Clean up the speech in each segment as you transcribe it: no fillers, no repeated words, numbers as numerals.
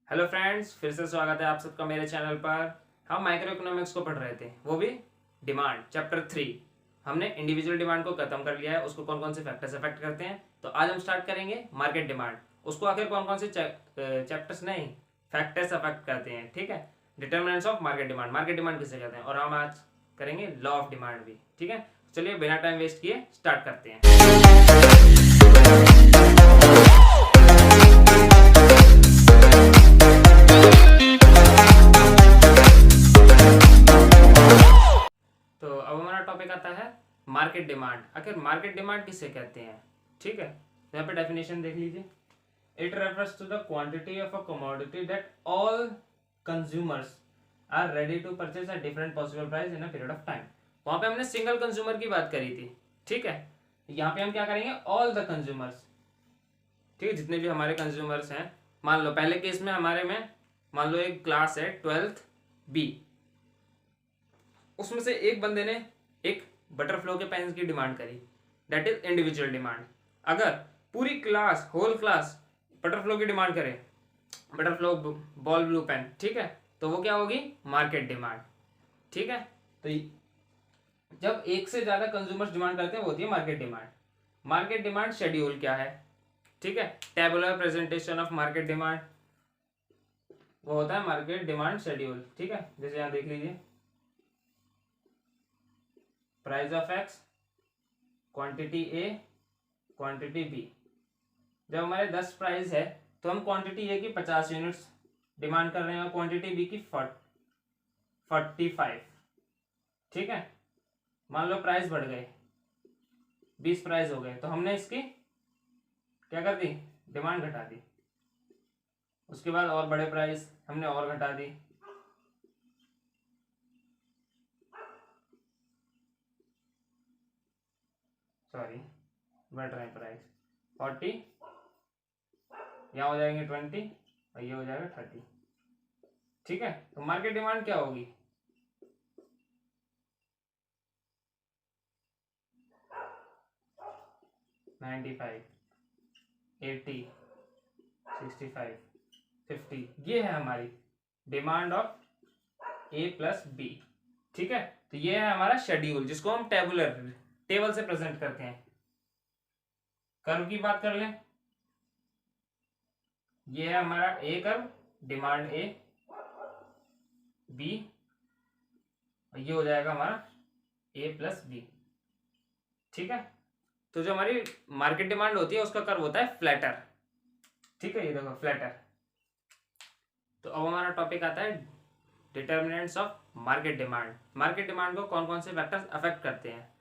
Hello friends, फिर से स्वागत है आप सबका मेरे चैनल पर। हम माइक्रो इकोनॉमिक्स को पढ़ रहे थे, वो भी डिमांड चैप्टर 3। हमने इंडिविजुअल डिमांड को खत्म कर लिया है, उसको कौन कौन से फैक्टर्स अफेक्ट करते हैं। तो आज हम स्टार्ट करेंगे मार्केट डिमांड। उसको आखिर कौन कौन से चैप्टर्स नहीं, फैक्टर्स अफेक्ट करते हैं। ठीक है, डिटर्मिनेंट्स ऑफ मार्केट डिमांड किसे कहते हैं, और हम आज करेंगे लॉ ऑफ डिमांड भी। ठीक है, चलिए बिना टाइम वेस्ट किए स्टार्ट करते हैं। तो अब हमारा टॉपिक आता है मार्केट डिमांड। आखिर मार्केट डिमांड किसे कहते हैं। ठीक है, यहाँ पे डेफिनेशन देख लीजिए। It refers to the quantity of a commodity that all consumers are ready to purchase at different possible price in a period of time. वहां पे हमने सिंगल कंज्यूमर की बात करी थी। ठीक है, यहाँ पे हम क्या करेंगे, ऑल द कंज्यूमर्स। ठीक है, जितने भी हमारे कंज्यूमर्स हैं। मान लो पहले केस में हमारे में मान लो एक क्लास है 12th बी, उसमें से एक बंदे ने एक बटरफ्लो के पेन की डिमांड करी, दैट इज इंडिविजुअल डिमांड। अगर पूरी क्लास, होल क्लास बटरफ्लो की डिमांड करे, बटरफ्लो बॉल ब्लू पेन, ठीक है, तो वो क्या होगी, मार्केट डिमांड। ठीक है, तो जब एक से ज्यादा कंज्यूमर्स डिमांड करते हैं वो होती है market demand. Market demand schedule क्या है, ठीक है, tabular presentation of market demand, वो होता है मार्केट डिमांड शेड्यूल। ठीक है, जैसे यहाँ देख लीजिए, price of X, quantity A, quantity B. जब हमारे 10 प्राइस है तो हम क्वांटिटी ए की 50 यूनिट्स डिमांड कर रहे हैं और क्वांटिटी बी की 45। ठीक है, मान लो प्राइस बढ़ गए, 20 प्राइस हो गए, तो हमने इसकी क्या कर दी, डिमांड घटा दी। उसके बाद और बड़े प्राइस हमने और घटा दी। सॉरी, बढ़ रहे हैं प्राइस 40, यहाँ हो जाएंगे 20 और ये हो जाएगा 30। ठीक है, तो मार्केट डिमांड क्या होगी, नाइन्टी फाइव, 80, 65, 50। ये है हमारी demand of A plus B. ठीक है, तो ये है हमारा शेड्यूल, जिसको हम टेबल से प्रेजेंट करते हैं। कर्व की बात कर लें, ये है हमारा ए कर्व, डिमांड ए बी, और ये हो जाएगा हमारा ए प्लस बी। ठीक है, तो जो हमारी मार्केट डिमांड होती है उसका कर्व होता है फ्लैटर। ठीक है, ये देखो फ्लैटर। तो अब हमारा टॉपिक आता है determinants of market demand. Market demand को कौन कौन से फैक्टर्स अफेक्ट करते हैं।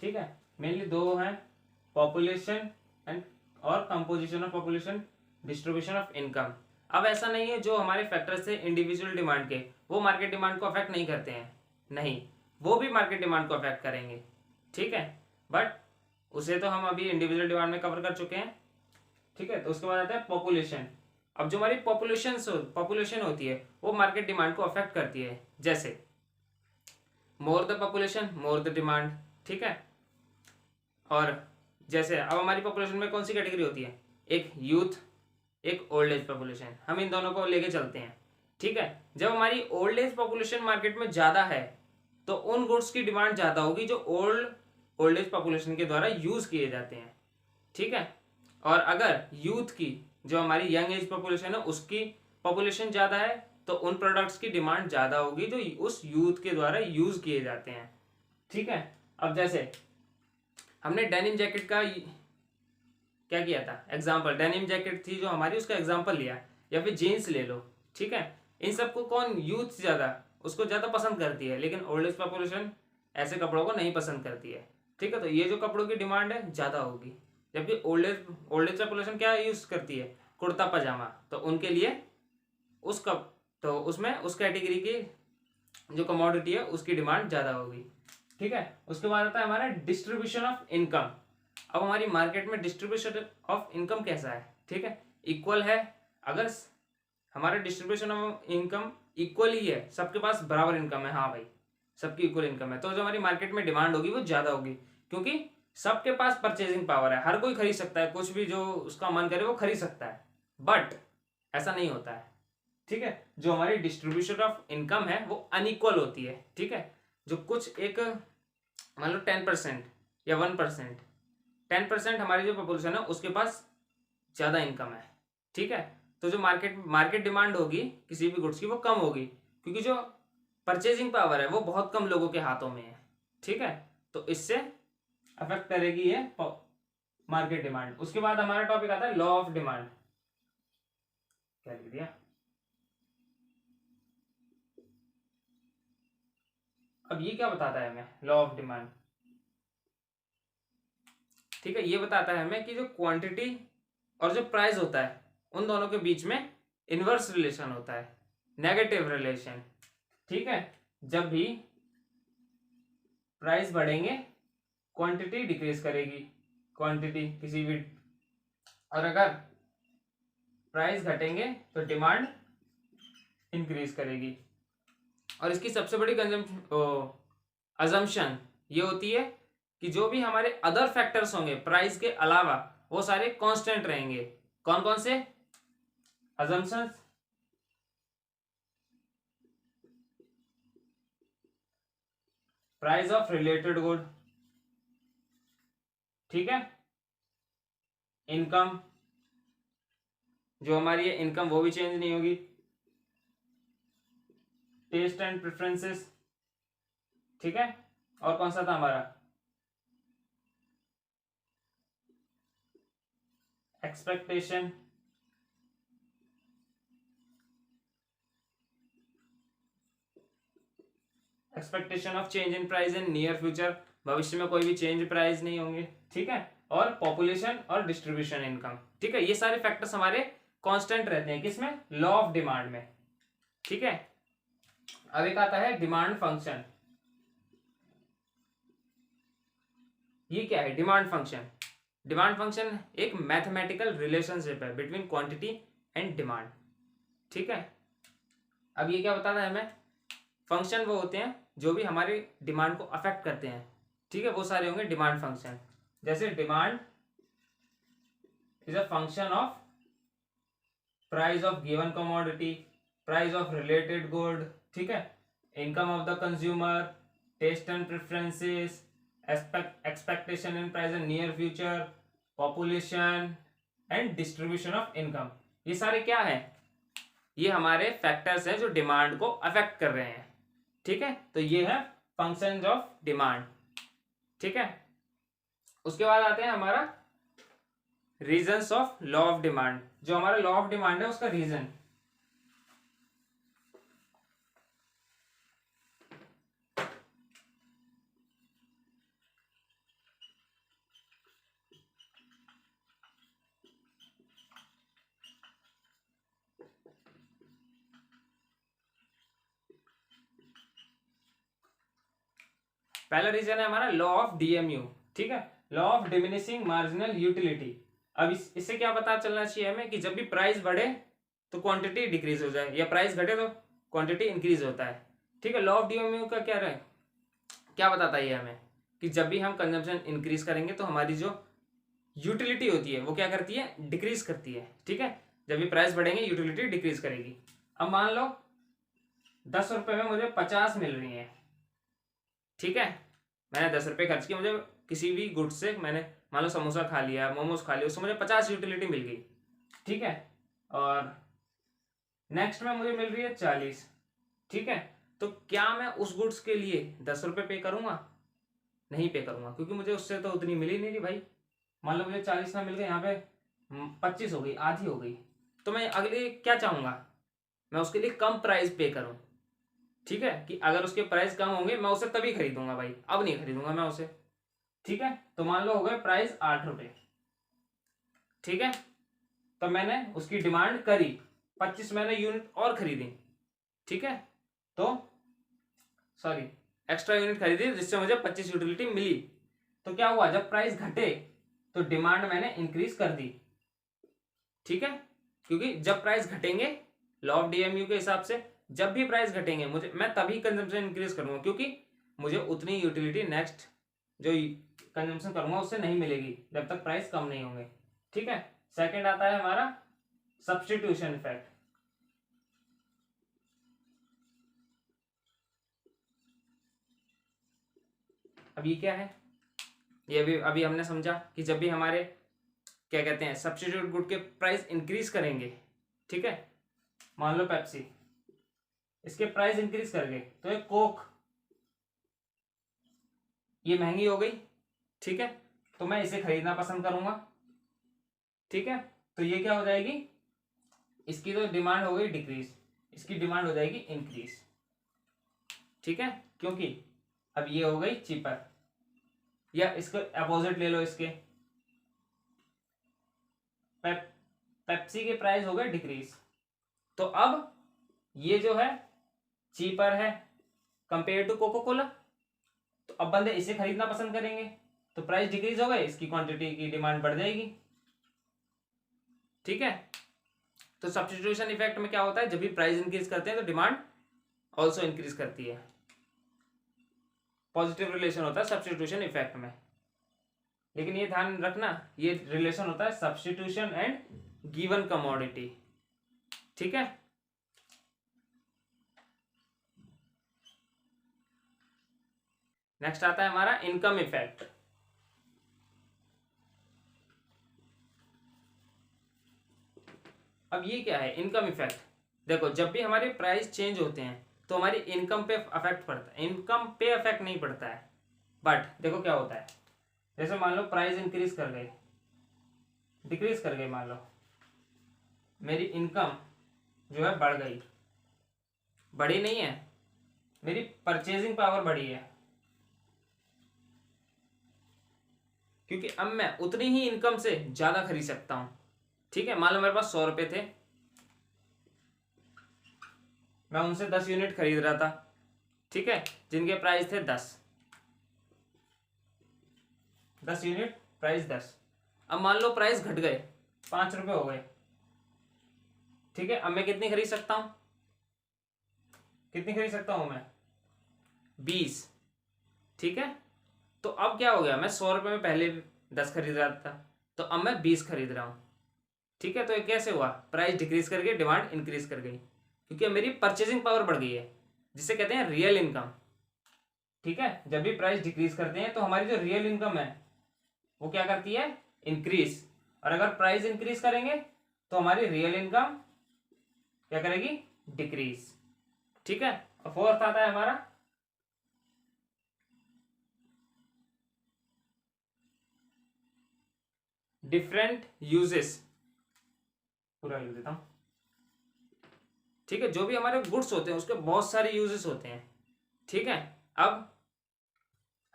ठीक है, मेनली दो हैं, पॉपुलेशन एंड और composition of population, distribution of income. अब ऐसा नहीं है जो हमारे फैक्टर्स थे इंडिविजुअल डिमांड के, वो मार्केट डिमांड को अफेक्ट नहीं करते हैं। नहीं, वो भी मार्केट डिमांड को अफेक्ट करेंगे। ठीक है, बट उसे तो हम अभी इंडिविजुअल डिमांड में कवर कर चुके हैं। ठीक है, तो उसके बाद आता है पॉपुलेशन। अब जो हमारी पॉपुलेशन होती है वो मार्केट डिमांड को अफेक्ट करती है। जैसे more the population more the demand. ठीक है, और जैसे अब हमारी पॉपुलेशन में कौन सी कैटेगरी होती है, एक यूथ, एक ओल्ड एज पॉपुलेशन, हम इन दोनों को लेके चलते हैं। ठीक है, जब हमारी ओल्ड एज पॉपुलेशन मार्केट में ज़्यादा है तो उन गुड्स की डिमांड ज़्यादा होगी जो ओल्ड एज पॉपुलेशन के द्वारा यूज़ किए जाते हैं। ठीक है, और अगर यूथ की, जो हमारी यंग एज पॉपुलेशन है, उसकी पॉपुलेशन ज़्यादा है तो उन प्रोडक्ट्स की डिमांड ज़्यादा होगी जो उस यूथ के द्वारा यूज़ किए जाते हैं। ठीक है, अब जैसे हमने डेनिम जैकेट का क्या किया था, एग्जाम्पल डेनिम जैकेट थी जो हमारी, उसका एग्जाम्पल लिया, या फिर जीन्स ले लो। ठीक है, इन सबको कौन, यूथ ज़्यादा उसको ज़्यादा पसंद करती है, लेकिन ओल्ड एज पॉपुलेशन ऐसे कपड़ों को नहीं पसंद करती है। ठीक है, तो ये जो कपड़ों की डिमांड है ज़्यादा होगी। जबकि ओल्ड एज पॉपुलेशन क्या यूज़ करती है, कुर्ता पजामा, तो उनके लिए उस कप तो उसमें उस कैटेगरी की जो कमोडिटी है उसकी डिमांड ज़्यादा होगी। ठीक है, उसके बाद आता है हमारा डिस्ट्रीब्यूशन ऑफ इनकम। अब हमारी मार्केट में डिस्ट्रीब्यूशन ऑफ इनकम कैसा है, ठीक है, इक्वल है। अगर हमारा डिस्ट्रीब्यूशन ऑफ इनकम इक्वल ही है, सबके पास बराबर इनकम है, हाँ भाई सबकी इक्वल इनकम है, तो जो हमारी मार्केट में डिमांड होगी वो ज़्यादा होगी, क्योंकि सबके पास परचेजिंग पावर है, हर कोई खरीद सकता है, कुछ भी जो उसका मन करे वो खरीद सकता है। बट ऐसा नहीं होता है। ठीक है। जो हमारी डिस्ट्रीब्यूशन ऑफ इनकम है वो अनइक्वल होती है, ठीक है। जो कुछ एक मान लो 10% या 1%, 10% हमारी जो पॉपुलेशन है उसके पास ज़्यादा इनकम है, ठीक है। तो जो मार्केट डिमांड होगी किसी भी गुड्स की वो कम होगी, क्योंकि जो परचेजिंग पावर है वो बहुत कम लोगों के हाथों में है, ठीक है। तो इससे अफेक्ट करेगी ये मार्केट डिमांड। उसके बाद हमारा टॉपिक आता है लॉ ऑफ डिमांड। क्या लिख दिया? अब ये क्या बताता है हमें लॉ ऑफ डिमांड? ठीक है, ये बताता है हमें कि जो क्वांटिटी और जो प्राइस होता है उन दोनों के बीच में इनवर्स रिलेशन होता है, नेगेटिव रिलेशन, ठीक है। जब भी प्राइस बढ़ेंगे क्वांटिटी डिक्रीज करेगी, क्वांटिटी किसी भी, और अगर प्राइस घटेंगे तो डिमांड इंक्रीज करेगी। और इसकी सबसे बड़ी अजम्पशन ये होती है कि जो भी हमारे अदर फैक्टर्स होंगे प्राइस के अलावा वो सारे कांस्टेंट रहेंगे। कौन कौन से assumptions? Price of related good, ठीक है। इनकम, जो हमारी है इनकम वो भी चेंज नहीं होगी। टेस्ट एंड प्रेफरेंसेस, ठीक है। और कौन सा था हमारा? Expectation, expectation of change in price in near future, भविष्य में कोई भी चेंज प्राइस नहीं होंगे, ठीक है। और पॉपुलेशन और डिस्ट्रीब्यूशन इनकम, ठीक है। ये सारे फैक्टर्स हमारे कांस्टेंट रहते हैं किसमें? लॉ ऑफ डिमांड में, ठीक है। अब एक आता है डिमांड फंक्शन। ये क्या है डिमांड फंक्शन? डिमांड फंक्शन एक मैथमेटिकल रिलेशनशिप है बिटवीन क्वांटिटी एंड डिमांड, ठीक है। अब ये क्या बताता है हमें? फंक्शन वो होते हैं जो भी हमारे डिमांड को अफेक्ट करते हैं, ठीक है, वो सारे होंगे डिमांड फंक्शन। जैसे demand is a function of price of given commodity, price of related good, ठीक है, income of the consumer, taste and preferences, expectation in price in near future, population and distribution of income. ये सारे क्या है? ये हमारे factors हैं जो डिमांड को अफेक्ट कर रहे हैं, ठीक है। तो ये है फंक्शंस ऑफ डिमांड, ठीक है। उसके बाद आते हैं हमारा reasons of law of demand. जो हमारा लॉ ऑफ डिमांड है उसका रीजन, पहला रीजन है हमारा लॉ ऑफ डीएमयू, ठीक है, law of diminishing marginal utility. अब इससे क्या पता चलना चाहिए हमें कि जब भी प्राइस बढ़े तो क्वांटिटी डिक्रीज हो जाए, या प्राइस घटे तो क्वांटिटी इंक्रीज होता है, ठीक है। लॉ ऑफ डीएमयू का क्या रहे, क्या बताता है ये हमें कि जब भी हम कंजम्पशन इंक्रीज करेंगे तो हमारी जो यूटिलिटी होती है वो क्या करती है? डिक्रीज करती है, ठीक है। जब भी प्राइस बढ़ेंगे यूटिलिटी डिक्रीज करेगी। अब मान लो 10 रुपए में मुझे 50 मिल रही है, ठीक है। मैंने 10 रुपए खर्च किए, मुझे किसी भी गुड से मैंने मान लो समोसा खा लिया, मोमोज खा लिया, उससे मुझे 50 यूटिलिटी मिल गई, ठीक है। और नेक्स्ट में मुझे मिल रही है 40, ठीक है। तो क्या मैं उस गुड्स के लिए 10 रुपए पे करूंगा? नहीं पे करूंगा, क्योंकि मुझे उससे तो उतनी मिली नहीं रही भाई। मान लो मुझे 40 में मिल गई, यहाँ पे 25 हो गई, आधी हो गई, तो मैं अगले क्या चाहूंगा? मैं उसके लिए कम प्राइस पे करूं, ठीक है, कि अगर उसके प्राइस कम होंगे मैं उसे तभी खरीदूंगा भाई, अब नहीं खरीदूंगा मैं उसे, ठीक है। तो मान लो हो गए प्राइस 8 रुपए, ठीक है। तो मैंने उसकी डिमांड करी, 25 मैंने यूनिट और खरीदी, ठीक है। तो सॉरी, एक्स्ट्रा यूनिट खरीदी जिससे मुझे 25 यूटिलिटी मिली। तो क्या हुआ? जब प्राइस घटे तो डिमांड मैंने इंक्रीज कर दी, ठीक है। क्योंकि जब प्राइस घटेंगे, लॉ ऑफ डीएमयू के हिसाब से जब भी प्राइस घटेंगे मैं तभी कंजम्पशन इंक्रीज करूंगा, क्योंकि मुझे उतनी यूटिलिटी नेक्स्ट जो कंजम्पशन करूंगा उससे नहीं मिलेगी जब तक प्राइस कम नहीं होंगे, ठीक है। सेकंड आता है हमारा सब्स्टिट्यूशन इफेक्ट। अब ये क्या है, ये अभी हमने समझा कि जब भी हमारे क्या कहते हैं सब्स्टिट्यूट गुड के प्राइस इंक्रीज करेंगे, ठीक है, मान लो पेप्सी, इसके प्राइस इंक्रीज कर गए तो एक कोक ये महंगी हो गई, ठीक है, तो मैं इसे खरीदना पसंद करूंगा, ठीक है, तो ये क्या हो जाएगी, इसकी तो डिमांड हो गई डिक्रीज, इसकी डिमांड हो जाएगी इंक्रीज, ठीक है, क्योंकि अब ये हो गई चीपर, या इसको अपोजिट ले लो, इसके पेप्सी के प्राइस हो गए डिक्रीज, तो अब ये जो है चीपर है कंपेयर टू कोको कोला, तो अब बंदे इसे खरीदना पसंद करेंगे, तो प्राइस डिक्रीज हो गए, इसकी क्वांटिटी की डिमांड बढ़ जाएगी, ठीक है। तो सब्स्टिट्यूशन इफेक्ट में क्या होता है, जब भी प्राइस इंक्रीज करते हैं तो डिमांड ऑल्सो इंक्रीज करती है, पॉजिटिव रिलेशन होता है सब्स्टिट्यूशन इफेक्ट में। लेकिन ये ध्यान रखना, ये रिलेशन होता है सब्स्टिट्यूशन एंड गिवन कमोडिटी, ठीक है। नेक्स्ट आता है हमारा इनकम इफेक्ट। अब ये क्या है इनकम इफेक्ट, देखो जब भी हमारे प्राइस चेंज होते हैं तो हमारी इनकम पे अफेक्ट पड़ता है, इनकम पे अफेक्ट नहीं पड़ता है, बट देखो क्या होता है, जैसे मान लो प्राइस इंक्रीज कर गए, डिक्रीज कर गए, मान लो मेरी इनकम जो है बढ़ गई, बढ़ी नहीं है, मेरी परचेजिंग पावर बढ़ी है, क्योंकि अब मैं उतनी ही इनकम से ज्यादा खरीद सकता हूं, ठीक है। मान लो मेरे पास 100 रुपए थे, मैं उनसे 10 यूनिट खरीद रहा था, ठीक है, जिनके प्राइस थे 10 यूनिट, प्राइस 10। अब मान लो प्राइस घट गए, 5 रुपए हो गए, ठीक है, अब मैं कितनी खरीद सकता हूं, कितनी खरीद सकता हूं मैं, 20, ठीक है। तो अब क्या हो गया, मैं 100 रुपए में पहले 10 खरीद रहा था, तो अब मैं 20 खरीद रहा हूं, ठीक है। तो ये कैसे हुआ, प्राइस डिक्रीज करके डिमांड इंक्रीज कर गई, क्योंकि मेरी परचेजिंग पावर बढ़ गई है, जिसे कहते हैं रियल इनकम, ठीक है। जब भी प्राइस डिक्रीज करते हैं तो हमारी जो रियल इनकम है वो क्या करती है, इंक्रीज, और अगर प्राइस इंक्रीज करेंगे तो हमारी रियल इनकम क्या करेगी, डिक्रीज, ठीक है। और फोर्थ आता है हमारा डिफरेंट यूजेस, पूरा लिख देता हूं, ठीक है। जो भी हमारे गुड्स होते हैं उसके बहुत सारे यूजेस होते हैं, ठीक है। अब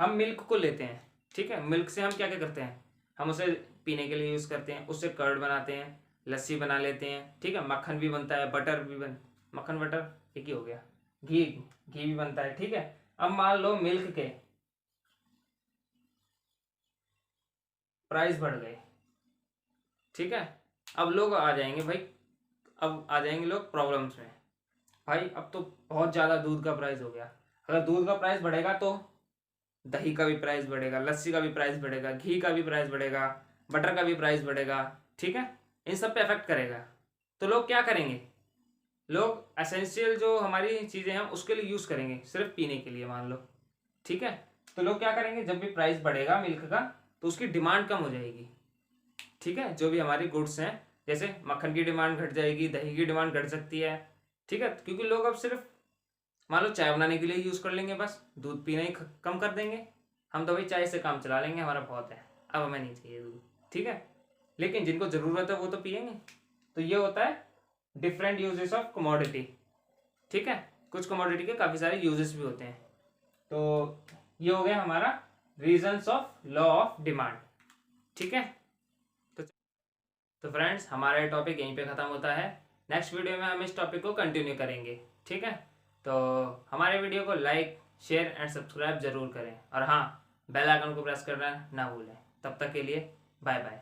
हम मिल्क को लेते हैं, ठीक है, मिल्क से हम क्या क्या करते हैं, हम उसे पीने के लिए यूज करते हैं, उससे कर्ड बनाते हैं, लस्सी बना लेते हैं, ठीक है, मक्खन भी बनता है, बटर भी मक्खन बटर एक ही हो गया, घी भी बनता है, ठीक है। अब मान लो मिल्क के प्राइस बढ़ गए, ठीक है, अब लोग आ जाएंगे भाई, अब आ जाएंगे लोग प्रॉब्लम्स में, भाई अब तो बहुत ज़्यादा दूध का प्राइस हो गया, अगर दूध का प्राइस बढ़ेगा तो दही का भी प्राइस बढ़ेगा, लस्सी का भी प्राइस बढ़ेगा, घी का भी प्राइस बढ़ेगा, बटर का भी प्राइस बढ़ेगा, ठीक है, इन सब पे अफेक्ट करेगा। तो लोग क्या करेंगे, लोग एसेंशियल जो हमारी चीज़ें हैं उसके लिए यूज़ करेंगे, सिर्फ पीने के लिए मान लो, ठीक है। तो लोग क्या करेंगे, जब भी प्राइस बढ़ेगा मिल्क का तो उसकी डिमांड कम हो जाएगी, ठीक है। जो भी हमारी गुड्स हैं, जैसे मक्खन की डिमांड घट जाएगी, दही की डिमांड घट सकती है, ठीक है, क्योंकि लोग अब सिर्फ मान लो चाय बनाने के लिए यूज़ कर लेंगे, बस दूध पीना ही कम कर देंगे, हम तो भाई चाय से काम चला लेंगे, हमारा बहुत है, अब हमें नहीं चाहिए दूध, ठीक है। लेकिन जिनको ज़रूरत है वो तो पियेंगे। तो ये होता है डिफरेंट यूजेस ऑफ कमोडिटी, ठीक है, कुछ कमोडिटी के काफ़ी सारे यूजेस भी होते हैं। तो ये हो गया हमारा reasons of law of demand, ठीक है। तो फ्रेंड्स हमारा ये टॉपिक यहीं पे ख़त्म होता है, नेक्स्ट वीडियो में हम इस टॉपिक को कंटिन्यू करेंगे, ठीक है। तो हमारे वीडियो को लाइक शेयर एंड सब्सक्राइब जरूर करें, और हाँ बेल आइकन को प्रेस करना ना भूलें। तब तक के लिए बाय बाय।